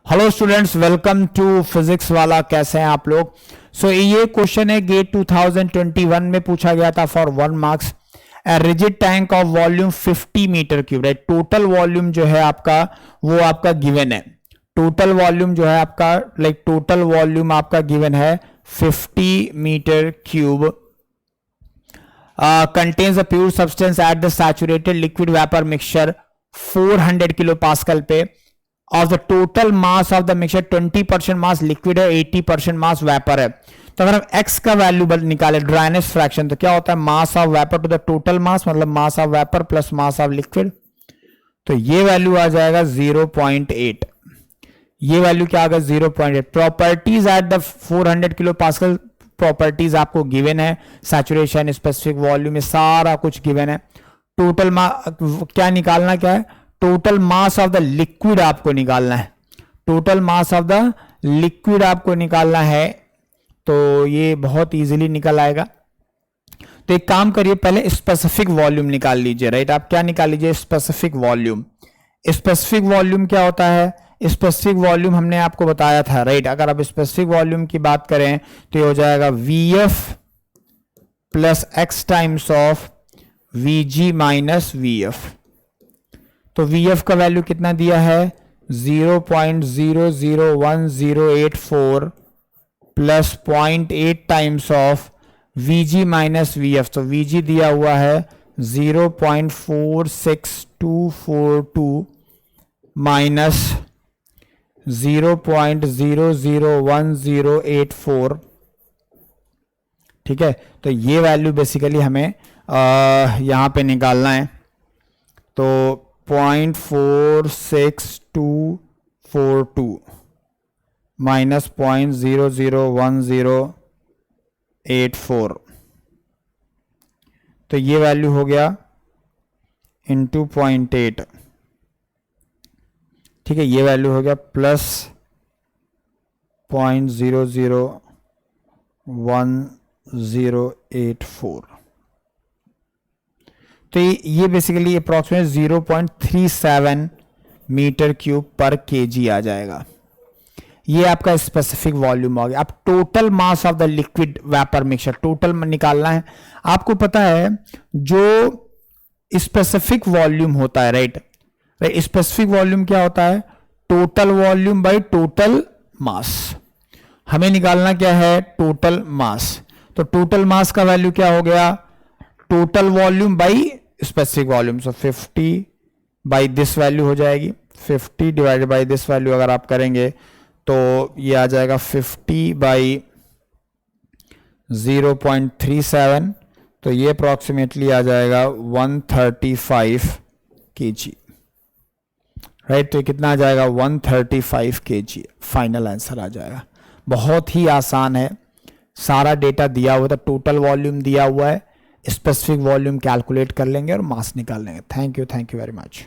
Hello students, welcome to physics Wallah. कैसे हैं आप लोग? ये क्वेश्चन है गेट 2021 में पूछा गया था for 1 marks. A rigid tank of volume 50 metre cube, right. Total volume जो है आपका वो आपका गिवन है। टोटल वॉल्यूम जो है आपका टोटल वॉल्यूम आपका गिवन है 50 metre cube. Contains a pure substance at the saturated liquid vapour mixture 400 kilo pascal पे। Of the total mass of the mixture 20% mass liquid है, 80% मास वेपर है। तो अगर हम x का वैल्यू निकाले, ड्राइनेस फ्रैक्शन, तो क्या होता है? Mass of vapour to the total mass, मतलब mass of vapour plus mass of liquid. तो ये वैल्यू आ जाएगा 0.8। ये वैल्यू क्या आ गया? 0.8। Properties at the 400 kilo pascal, properties आपको गिवन है। सैचुरेशन, स्पेसिफिक वॉल्यूम, में सारा कुछ गिवन है। टोटल क्या निकालना क्या है? Total mass of the liquid आपको निकालना है। Total mass of the liquid आपको निकालना है, तो ये बहुत इजीली निकल आएगा। तो एक काम करिए, पहले स्पेसिफिक वॉल्यूम निकाल लीजिए, राइट। आप क्या निकाल लीजिए? Specific volume. स्पेसिफिक वॉल्यूम क्या होता है? स्पेसिफिक वॉल्यूम हमने आपको बताया था, राइट। अगर आप स्पेसिफिक वॉल्यूम की बात करें तो ये हो जाएगा VF plus x times of VG minus VF। तो VF का वैल्यू कितना दिया है? 0.001084 plus 0.8 times of VG minus VF। तो VG दिया हुआ है 0.46242 माइनस 0.001084। ठीक है, तो ये वैल्यू बेसिकली हमें यहां पे निकालना है। तो 0.46242 माइनस 0.001084, तो ये वैल्यू हो गया इंटू 0.8। ठीक है, ये वैल्यू हो गया प्लस 0.001084। तो ये बेसिकली अप्रोक्सीमेट 0.37 मीटर क्यूब पर केजी आ जाएगा। ये आपका स्पेसिफिक वॉल्यूम हो गया। अब total mass of the liquid vapour mixture, total निकालना है। आपको पता है जो स्पेसिफिक वॉल्यूम होता है, राइट। स्पेसिफिक वॉल्यूम क्या होता है? Total volume by total mass. हमें निकालना क्या है? Total mass. तो टोटल मास का वैल्यू क्या हो गया? Total volume by specific volume. So 50 by this value हो जाएगी। 50 डिवाइडेड बाई दिस वैल्यू अगर आप करेंगे तो ये आ जाएगा 50 बाई 0.37। तो ये अप्रोक्सीमेटली आ जाएगा 135 kg, राइट। तो कितना आ जाएगा? 135 kg फाइनल आंसर आ जाएगा। बहुत ही आसान है, सारा डेटा दिया हुआ था, टोटल वॉल्यूम दिया हुआ है, स्पेसिफिक वॉल्यूम कैलकुलेट कर लेंगे और मास निकाल लेंगे। Thank you very much.